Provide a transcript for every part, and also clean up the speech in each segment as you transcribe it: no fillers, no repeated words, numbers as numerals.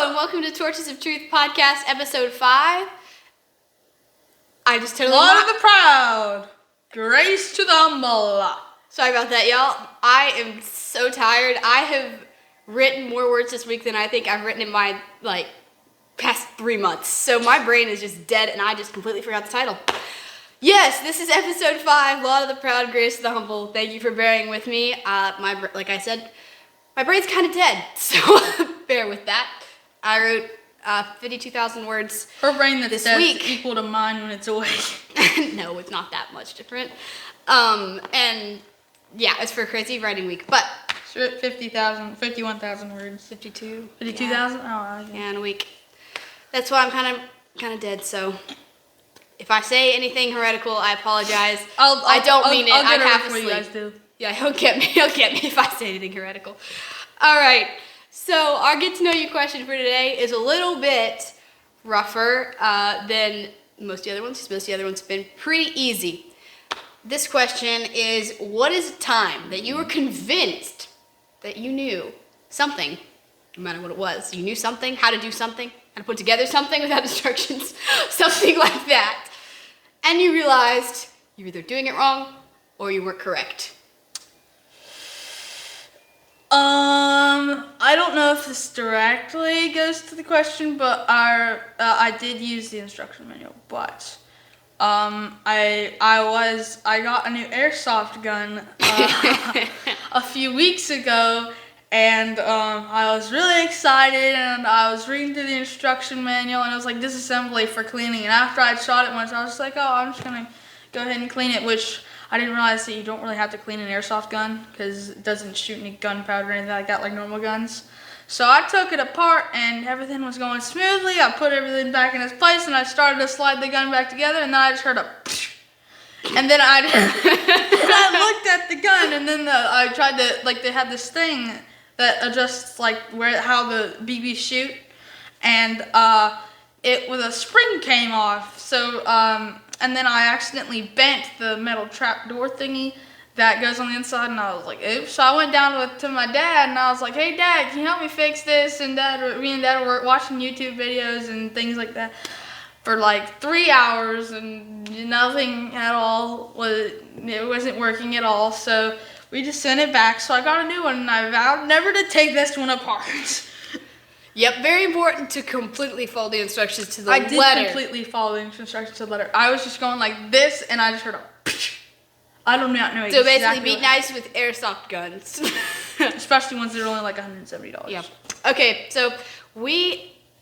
and welcome to Torches of Truth Podcast, Episode 5. I just totally... Law of the proud, grace to the humble. Sorry about that, y'all. I am so tired. I have written more words this week than I think I've written in my, past 3 months. So my brain is just dead, and I just completely forgot the title. Yes, this is Episode 5, Law of the Proud, Grace to the Humble. Thank you for bearing with me. Like I said, my brain's kind of dead, so bear with that. I wrote 52,000 words. Her brain that's this dead week is equal to mine when it's awake. No, it's not that much different. And yeah, it's for a crazy writing week, but 51,000 words. 52,000? Yeah. Oh, okay. Yeah, in a week. That's why I'm kind of dead. So if I say anything heretical, I apologize. I don't mean it. I'm half asleep. You guys do. Yeah, he'll get me. He'll get me if I say anything heretical. All right. So our get to know you question for today is a little bit rougher than most of the other ones. Most of the other ones have been pretty easy. This question is: what is a time that you were convinced that you knew something, no matter what it was? You knew something, how to do something, how to put together something without instructions, something like that, and you realized you were either doing it wrong or you weren't correct. I don't know if this directly goes to the question, but I did use the instruction manual, but I got a new airsoft gun a few weeks ago, and I was really excited, and I was reading through the instruction manual, and it was like disassembly for cleaning, and after I'd shot it once, I was just like, oh, I'm just gonna go ahead and clean it, which I didn't realize that you don't really have to clean an airsoft gun because it doesn't shoot any gunpowder or anything like that like normal guns. So I took it apart and everything was going smoothly. I put everything back in its place and I started to slide the gun back together, and then I just heard a and then I looked at the gun, and then I tried to, they had this thing that adjusts how the BBs shoot, and it with a spring came off. So and then I accidentally bent the metal trap door thingy that goes on the inside, and I was like, oops. So I went down to my dad, and I was like, hey, Dad, can you help me fix this? And me and Dad were watching YouTube videos and things like that for 3 hours, and nothing at all. It wasn't working at all, so we just sent it back. So I got a new one, and I vowed never to take this one apart. Yep, very important to completely follow the instructions to the letter. I did completely follow the instructions to the letter. I was just going like this, and I just heard a I don't know exactly. So basically, be nice with airsoft guns. Especially ones that are only $170. Yeah. Okay, so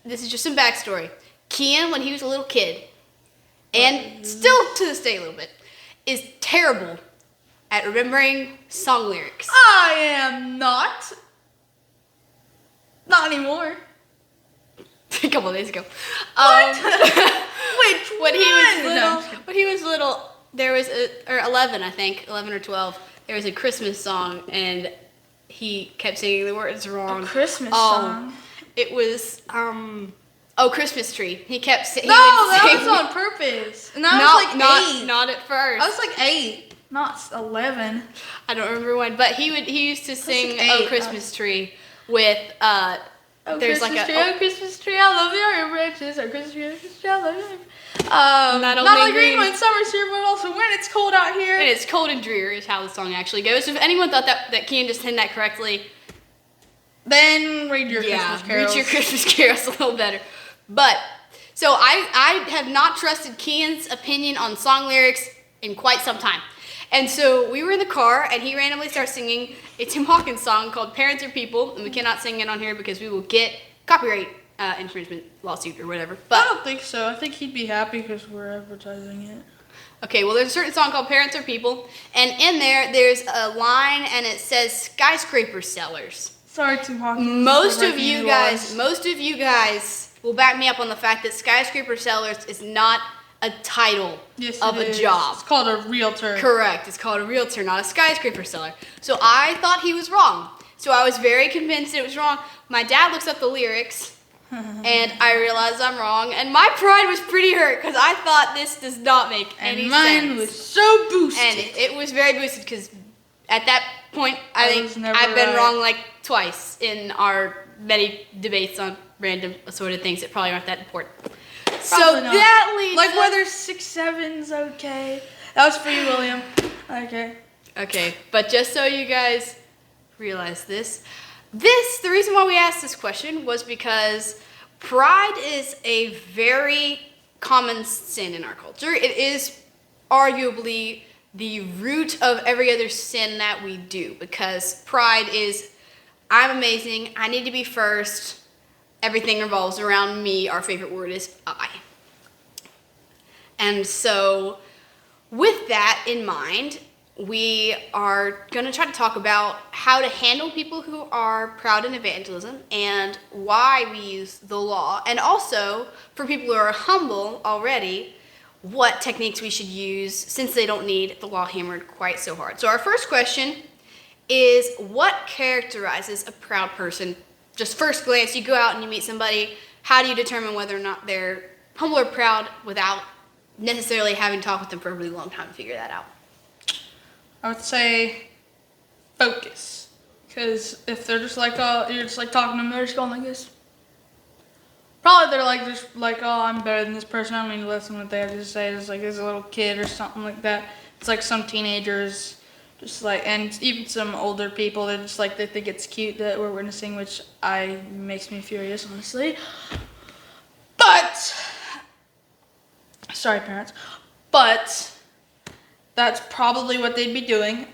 this is just some backstory. Kian, when he was a little kid, and still to this day a little bit, is terrible at remembering song lyrics. I am not. Not anymore. A couple of days ago. Which when one? When he was little, there was 11, I think, 11 or 12. There was a Christmas song, and he kept singing the words wrong. A Christmas song. It was Christmas Tree. He kept singing. No, that was on purpose. And I was 8. Not at first. I was 8, not 11. I don't remember when, but he used to sing like 8. Christmas Tree with there's Christmas tree, Christmas tree, I love your branches. Oh, Christmas tree, I love your not only green when summer's here, but also when it's cold out here. And it's cold and dreary is how the song actually goes. If anyone thought that Kian just sang that correctly, then read your Christmas carols. Read your Christmas carols a little better. But so I have not trusted Kian's opinion on song lyrics in quite some time. And so we were in the car, and he randomly starts singing a Tim Hawkins song called Parents Are People, and we cannot sing it on here because we will get copyright infringement lawsuit or whatever. But I don't think so. I think he'd be happy because we're advertising it. Okay, well, there's a certain song called Parents Are People, and in there's a line, and it says skyscraper sellers. Sorry, Tim Hawkins. Most of you guys will back me up on the fact that skyscraper sellers is not a title of a job. It's called a realtor. Correct. It's called a realtor, not a skyscraper seller. So I thought he was wrong. So I was very convinced it was wrong. My dad looks up the lyrics, and I realized I'm wrong. And my pride was pretty hurt because I thought this does not make any sense. And mine was so boosted. And it was very boosted because at that point, I think I've been wrong twice in our many debates on random assorted things that probably aren't that important. So Probably not. that leads Like us- whether 6'7's okay. That was for you, William. Okay. Okay, but just so you guys realize the reason why we asked this question was because pride is a very common sin in our culture. It is arguably the root of every other sin that we do, because pride is, I'm amazing, I need to be first, everything revolves around me, our favorite word is I. And so with that in mind, we are going to try to talk about how to handle people who are proud in evangelism and why we use the law. And also, for people who are humble already, what techniques we should use since they don't need the law hammered quite so hard. So our first question is, what characterizes a proud person? Just first glance, you go out and you meet somebody, how do you determine whether or not they're humble or proud without necessarily having talked with them for a really long time to figure that out? I would say focus. Because if they're just like, you're just like talking to them, they're just going like this. Probably they're like, just like, oh, I'm better than this person, I don't need to listen to what they have to say. It's like there's a little kid or something like that. It's like some teenagers, just like, and even some older people, they're just like, they think it's cute that we're witnessing, which makes me furious, honestly. But, sorry parents, but that's probably what they'd be doing.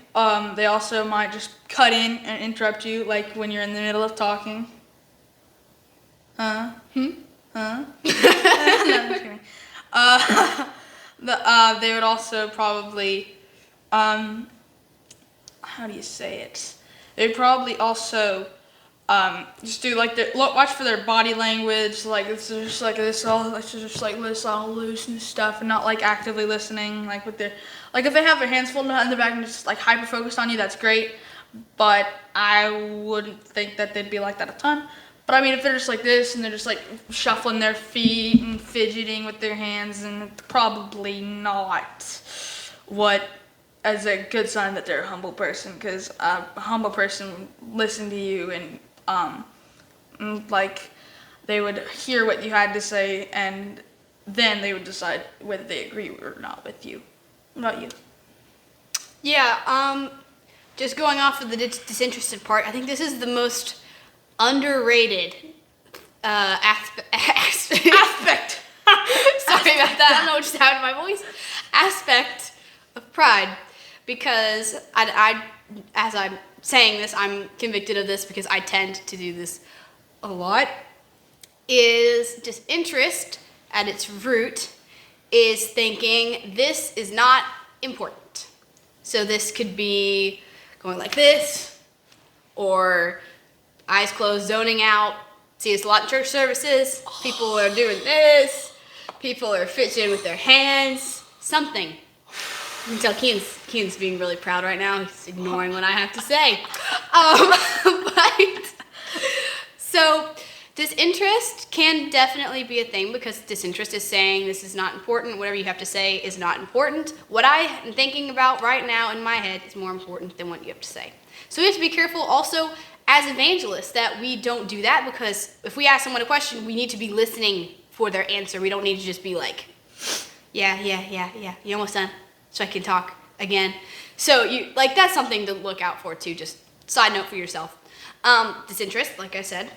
They also might just cut in and interrupt you, like when you're in the middle of talking. No, I'm just kidding. They would also probably, how do you say it? They'd probably also just do like watch for their body language, like it's just like this all, it's just like this all loose and stuff, and not like actively listening, like with their, like if they have their hands folded behind their back and just like hyper focused on you, that's great. But I wouldn't think that they'd be like that a ton. But I mean, if they're just like this and they're just like shuffling their feet and fidgeting with their hands, and it's probably not what as a good sign that they're a humble person, because a humble person would listen to you and like they would hear what you had to say, and then they would decide whether they agree or not with you. What about you? Yeah, just going off of the disinterested part, I think this is the most underrated aspect. Sorry about that. I don't know what just happened to my voice. Aspect of pride, because I as I'm saying this, I'm convicted of this because I tend to do this a lot. Is disinterest at its root is thinking this is not important. So this could be going like this, or eyes closed, zoning out. See this a lot in church services. People are doing this. People are fidgeting with their hands. Something. You can tell Kean's being really proud right now. He's ignoring what I have to say. But so disinterest can definitely be a thing, because disinterest is saying this is not important. Whatever you have to say is not important. What I am thinking about right now in my head is more important than what you have to say. So we have to be careful also as evangelists that we don't do that, because if we ask someone a question, we need to be listening for their answer. We don't need to just be like, yeah, you almost done, so I can talk again. So that's something to look out for too, just side note for yourself. Disinterest, like I said.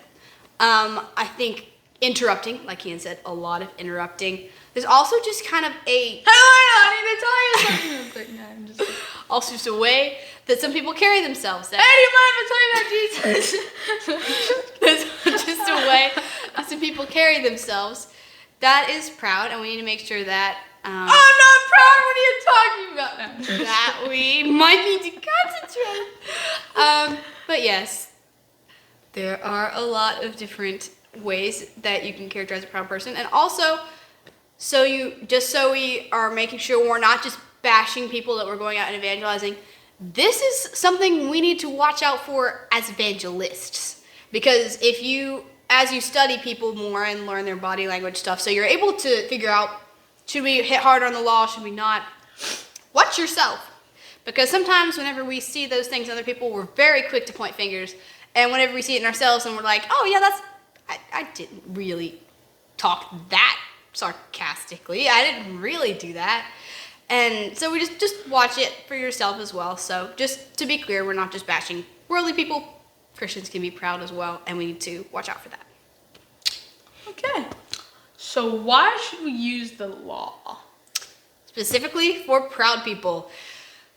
I think interrupting, like Ian said, a lot of interrupting. There's also just kind of a... I need to tell you something. No, I'm just... Also just a way that some people carry themselves. Hey, do you mind if I tell you about Jesus? There's just a way that some people carry themselves. That is proud, and we need to make sure that... I'm not proud. What are you talking about now? that we might need to concentrate. But yes, there are a lot of different ways that you can characterize a proud person, and also, so we are making sure we're not just bashing people that we're going out and evangelizing. This is something we need to watch out for as evangelists, because as you study people more and learn their body language stuff, so you're able to figure out, should we hit harder on the law, should we not? Watch yourself, Because sometimes whenever we see those things in other people, we're very quick to point fingers. And whenever we see it in ourselves and we're like, oh yeah, I didn't really talk that sarcastically. I didn't really do that. And so we just watch it for yourself as well. So just to be clear, we're not just bashing worldly people. Christians can be proud as well, and we need to watch out for that. Okay. So why should we use the law? Specifically for proud people.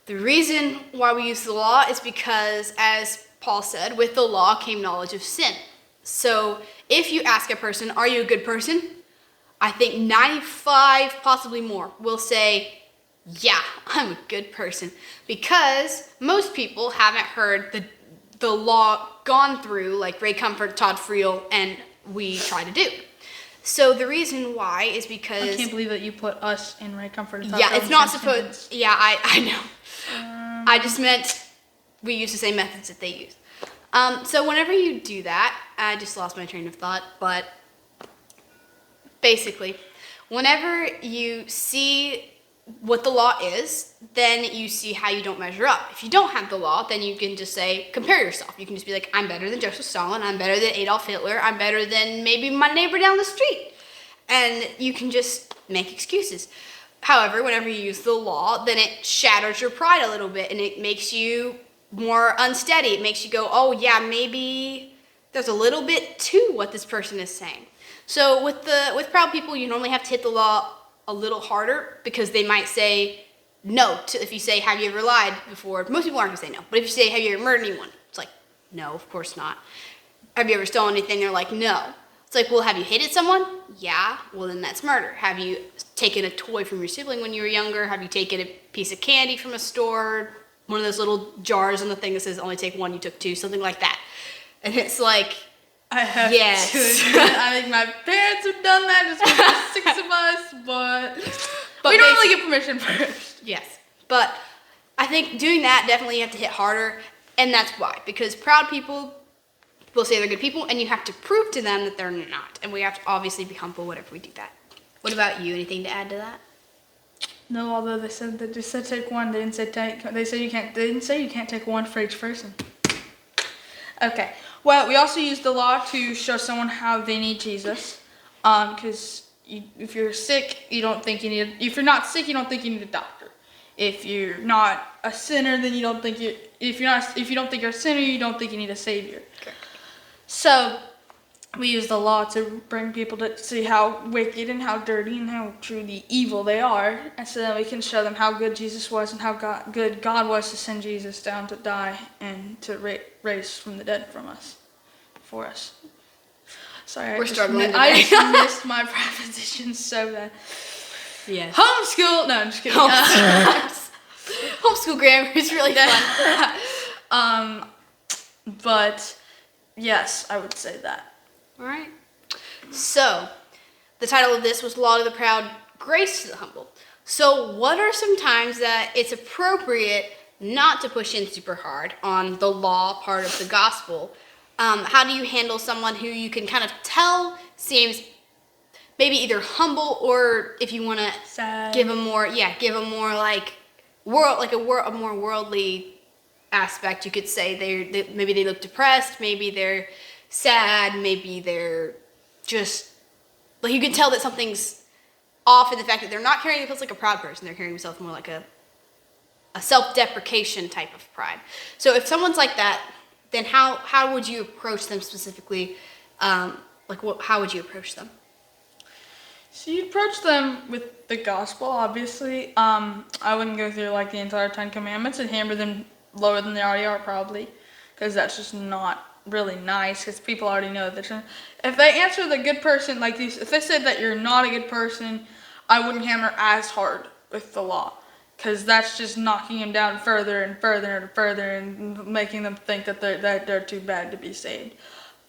The reason why we use the law is because, as Paul said, with the law came knowledge of sin. So if you ask a person, are you a good person? I think 95, possibly more, will say, yeah, I'm a good person. Because most people haven't heard the law gone through like Ray Comfort, Todd Friel, and we try to do. So the reason why is because... I can't believe that you put us in Ray Comfort and Todd Yeah, Friel it's in not the same supposed... sentence. Yeah, I know. I just meant we use the same methods that they use. So whenever you do that, I just lost my train of thought, but basically, whenever you see what the law is, then you see how you don't measure up. If you don't have the law, then you can just say, compare yourself. You can just be like, I'm better than Joseph Stalin, I'm better than Adolf Hitler, I'm better than maybe my neighbor down the street. And you can just make excuses. However, whenever you use the law, then it shatters your pride a little bit and it makes you more unsteady. It makes you go, oh yeah, maybe there's a little bit to what this person is saying. So with proud people, you normally have to hit the law a little harder because they might say no to, if you say, have you ever lied before? Most people aren't going to say no. But if you say, have you ever murdered anyone? It's like, no, of course not. Have you ever stolen anything? They're like, no. It's like, well, have you hated someone? Yeah. Well, then that's murder. Have you taken a toy from your sibling when you were younger? Have you taken a piece of candy from a store? One of those little jars on the thing that says only take one, you took two, something like that. And it's like, I have yes. to admit, I think my parents have done that just with the 6 of us, but we normally get permission first. Yes. But I think doing that, definitely you have to hit harder, and that's why. Because proud people will say they're good people, and you have to prove to them that they're not. And we have to obviously be humble whenever we do that. What about you? Anything to add to that? No, although they just said take one. They didn't say take. They said you can't. They didn't say you can't take one for each person. Okay. Well, we also use the law to show someone how they need Jesus. Because if you're sick, you don't think you need. If you're not sick, you don't think you need a doctor. If you're not a sinner, then you don't think you. If you don't think you're a sinner, you don't think you need a savior. Correct. So we use the law to bring people to see how wicked and how dirty and how truly evil they are, and so that we can show them how good Jesus was and how good God was to send Jesus down to die and to raise from the dead for us. Sorry, We're struggling today. I just missed my preposition so bad. Yes. Homeschool. No, I'm just kidding. Homeschool grammar is really fun. But yes, I would say that. All right. So, the title of this was Law to the Proud, Grace to the Humble. So, what are some times that it's appropriate not to push in super hard on the law part of the gospel? How do you handle someone who you can kind of tell seems maybe either humble, or if you want to give them more like a more worldly aspect, you could say they maybe they look depressed, maybe they're sad, maybe they're just like, you can tell that something's off in the fact that they're not carrying themselves like a proud person. They're carrying themselves more like a self-deprecation type of pride. So if someone's like that, then how would you approach them specifically? How would you approach them? So you approach them with the gospel, obviously. I wouldn't go through like the entire 10 Commandments and hammer them lower than they already are, probably, because that's just not really nice, because people already know that. If they answer the good person like these, if they said that you're not a good person, I wouldn't hammer as hard with the law, because that's just knocking them down further and further and further and making them think that they're too bad to be saved.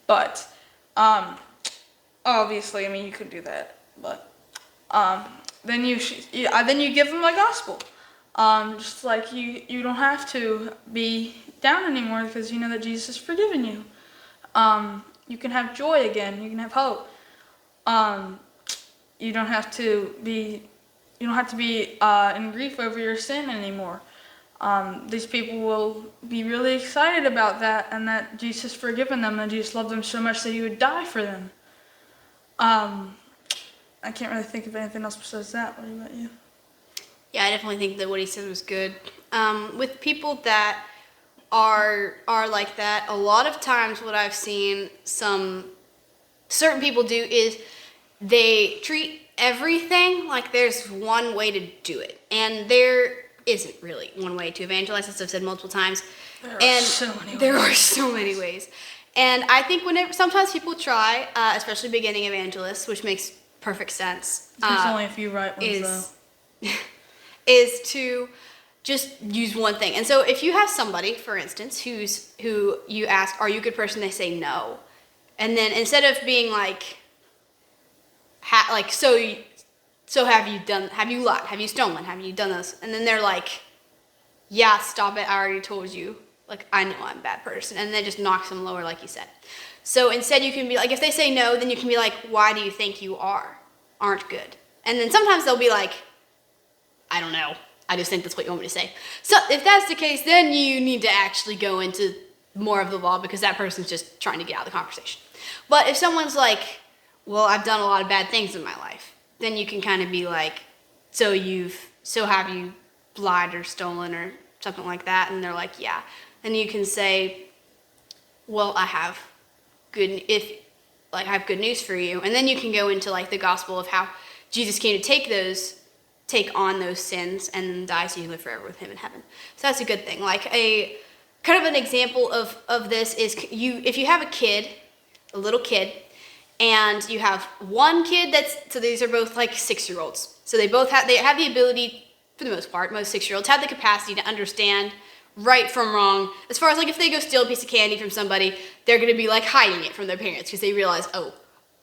But obviously, I mean, you could do that, but then you give them the gospel. Just like you don't have to be down anymore because you know that Jesus has forgiven you. You can have joy again. You can have hope. You don't have to be in grief over your sin anymore. these people will be really excited about that, and that Jesus forgiven them, and Jesus loved them so much that he would die for them. I can't really think of anything else besides that. What about you? Yeah, I definitely think that what he said was good. With people that are like that, a lot of times what I've seen some certain people do is they treat everything like there's one way to do it, and there isn't really one way to evangelize, as I've said multiple times. There are so many ways. And I think whenever sometimes people try, especially beginning evangelists, which makes perfect sense. There's only a few right ones though. Is to just use one thing. And so if you have somebody, for instance, who you ask, "Are you a good person?" They say no, and then instead of being like, so have you lied? Have you stolen? Have you done this? And then they're like, "Yeah, stop it. I already told you. Like, I know I'm a bad person." And then it just knocks them lower, like you said. So instead you can be like, if they say no, then you can be like, "Why do you think you aren't good?" And then sometimes they'll be like, "I don't know. I just think that's what you want me to say." So if that's the case, then you need to actually go into more of the law, because that person's just trying to get out of the conversation. But if someone's like, "Well, I've done a lot of bad things in my life," then you can kind of be like, so have you lied or stolen or something like that? And they're like, "Yeah." Then you can say, "Well, I have good news for you." And then you can go into like the gospel of how Jesus came to take on those sins and die so you live forever with him in heaven. So that's a good thing. Like a kind of an example of this is if you have a little kid, and you have one kid so these are both like 6-year-olds. So they have the ability, for the most part, most 6-year-olds have the capacity to understand right from wrong. As far as like if they go steal a piece of candy from somebody, they're going to be like hiding it from their parents because they realize, "Oh,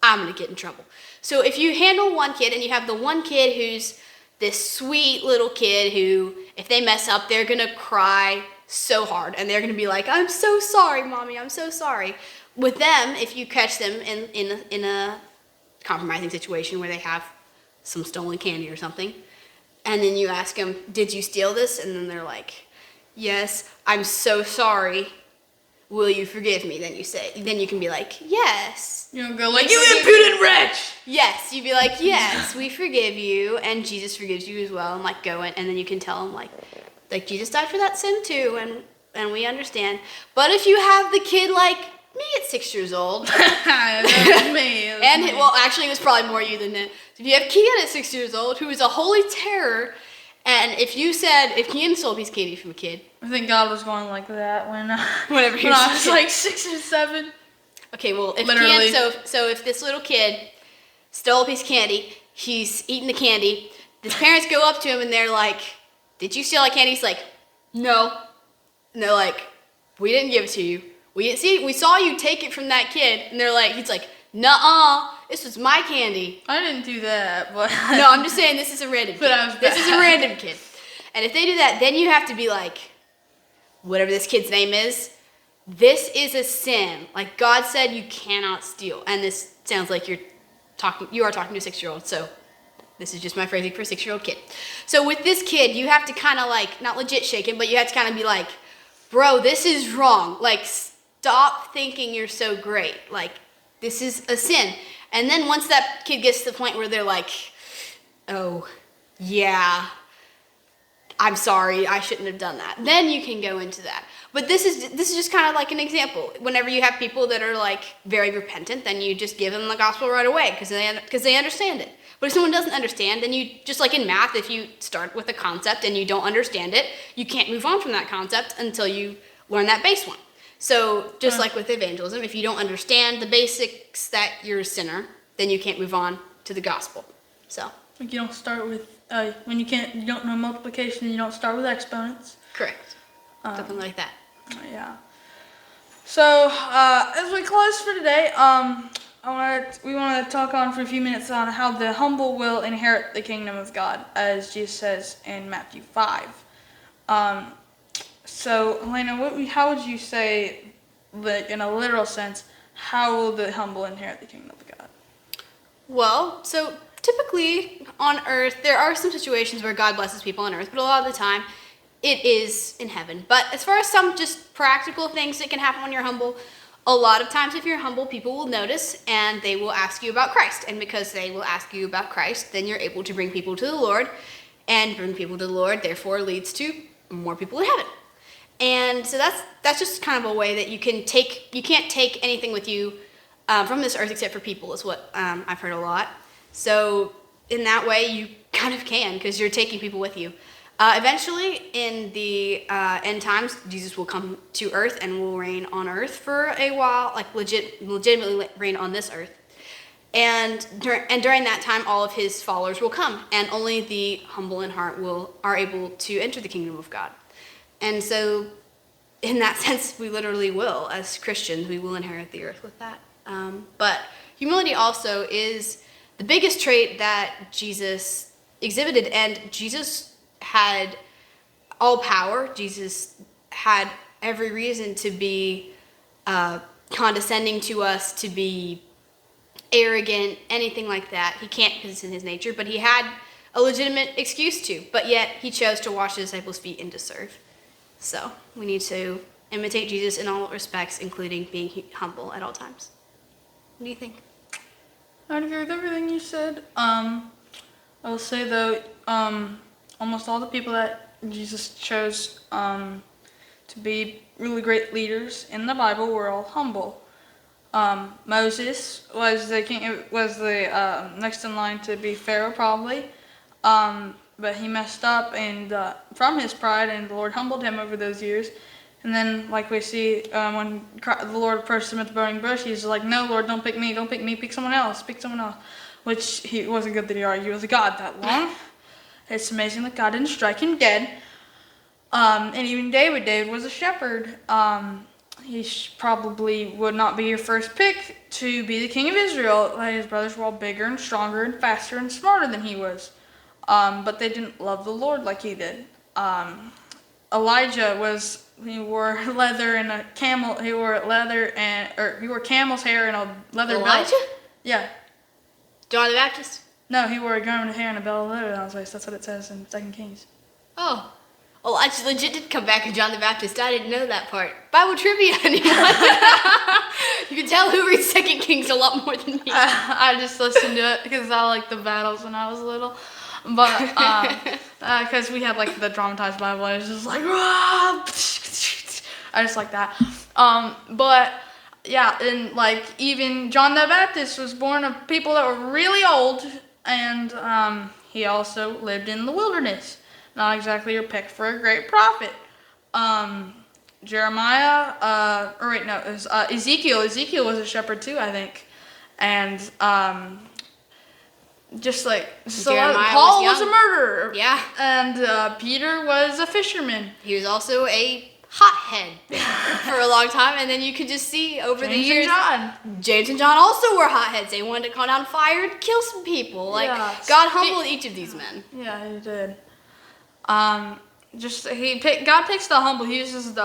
I'm going to get in trouble." So if you handle one kid, and you have the one kid who's this sweet little kid who, if they mess up, they're going to cry so hard, and they're going to be like, "I'm so sorry, Mommy, I'm so sorry." With them, if you catch them in a compromising situation where they have some stolen candy or something, and then you ask them, "Did you steal this?" And then they're like, "Yes, I'm so sorry. Will you forgive me?" Then you can be like, "Yes." You don't go like, "You impudent wretch!" Yes, you'd be like, "Yes, we forgive you, and Jesus forgives you as well," and like go in, and then you can tell them like Jesus died for that sin too, and we understand. But if you have the kid like me at 6 years old, me. Well, actually, it was probably more you than that. If you have Kian at 6 years old, who is a holy terror, and if Kian stole a piece of candy from a kid, I think God was going like that whenever when I was like 6 or 7. Okay, well, if Literally. so if this little kid stole a piece of candy, he's eating the candy. His parents go up to him and they're like, "Did you steal that candy?" He's like, "No." And they're like, "We didn't give it to you. We saw you take it from that kid." And he's like, "Nuh-uh, this was my candy." I didn't do that, but No, I'm just saying this is a random kid. This is a random kid. And if they do that, then you have to be like, whatever this kid's name is, this is a sin. Like God said you cannot steal. And this sounds like you are talking to a 6-year-old, so this is just my phrasing for a 6-year-old kid. So with this kid, you have to kind of like, not legit shake him, but you have to kind of be like, "Bro, this is wrong. Like, stop thinking you're so great. Like, this is a sin." And then once that kid gets to the point where they're like, "Oh, yeah, I'm sorry, I shouldn't have done that," then you can go into that. But this is just kind of like an example. Whenever you have people that are like very repentant, then you just give them the gospel right away because they understand it. But if someone doesn't understand, then you, just like in math, if you start with a concept and you don't understand it, you can't move on from that concept until you learn that base one. So just like with evangelism, if you don't understand the basics that you're a sinner, then you can't move on to the gospel. So like you don't start with when you don't know multiplication, you don't start with exponents. correct, something like that. Yeah. So as we close for today, we want to talk on for a few minutes on how the humble will inherit the kingdom of God, as Jesus says in Matthew 5. So, Helena, how would you say, that in a literal sense, how will the humble inherit the kingdom of God? Well, so typically on earth, there are some situations where God blesses people on earth, but a lot of the time, it is in heaven. But as far as some just practical things that can happen when you're humble, a lot of times if you're humble, people will notice and they will ask you about Christ. And because they will ask you about Christ, then you're able to bring people to the Lord. And bring people to the Lord, therefore, leads to more people in heaven. And so that's just kind of a way that you can't take anything with you from this earth except for people, is what I've heard a lot. So in that way, you kind of can, because you're taking people with you. Eventually, in the end times, Jesus will come to earth and will reign on earth for a while, like legitimately reign on this earth. And during that time, all of his followers will come, and only the humble in heart are able to enter the kingdom of God. And so, in that sense, we literally will, as Christians, we will inherit the earth with that. But humility also is the biggest trait that Jesus exhibited, and Jesus had all power. Jesus had every reason to be condescending to us, to be arrogant, anything like that. He can't because it's in his nature, but he had a legitimate excuse to. But yet he chose to wash the disciples' feet and to serve. So we need to imitate Jesus in all respects, including being humble at all times. What do you think? I agree with everything you said. I will say though, almost all the people that Jesus chose to be really great leaders in the Bible were all humble. Moses was the king, was the next in line to be Pharaoh probably, but he messed up and from his pride, and the Lord humbled him over those years. And then, like we see when the Lord approached him at the burning bush, he's like, "No, Lord, don't pick me, pick someone else, pick someone else." Which he wasn't good that he argued with God that long. It's amazing that God didn't strike him dead. And even David was a shepherd. He probably would not be your first pick to be the king of Israel. His brothers were all bigger and stronger and faster and smarter than he was. But they didn't love the Lord like he did. Elijah he wore leather and a camel. He wore camel's hair and a leather belt. Elijah? Yeah. John the Baptist? No, he wore a garment of hair and a belt of leather on his waist. That's what it says in 2 Kings. Oh. Elijah legit did come back and John the Baptist. I didn't know that part. Bible trivia, anyone? You can tell who reads 2 Kings a lot more than me. I just listened to it because I liked the battles when I was little. But because we had like the dramatized Bible, I was just like, "Rah!" I just like that. But yeah, and like even John the Baptist was born of people that were really old, and he also lived in the wilderness. Not exactly your pick for a great prophet. Jeremiah, it was Ezekiel. Ezekiel was a shepherd too, I think. And Paul was a murderer. Yeah. And Peter was a fisherman. He was also a hothead for a long time, and then you could just see over the years. James and John also were hotheads. They wanted to call down fire and kill some people. God humbled each of these men. Yeah, he did. God picks the humble. He uses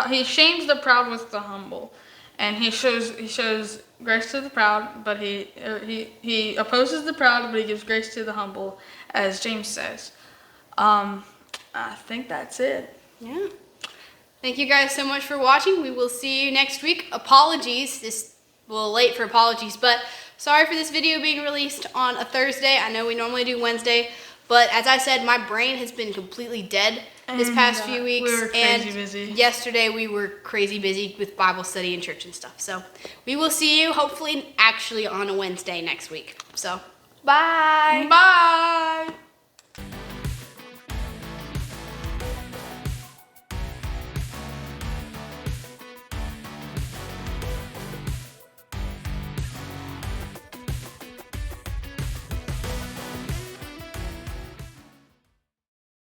he shames the proud with the humble, and he shows grace to the proud, but he opposes the proud, but he gives grace to the humble, as James says. I think that's it. Yeah. Thank you guys so much for watching. We will see you next week. Apologies, this a little late for apologies, but sorry for this video being released on a Thursday. I know we normally do Wednesday. But as I said, my brain has been completely dead this past few weeks. We were crazy busy. Yesterday we were crazy busy with Bible study and church and stuff. So we will see you hopefully actually on a Wednesday next week. So bye. Bye.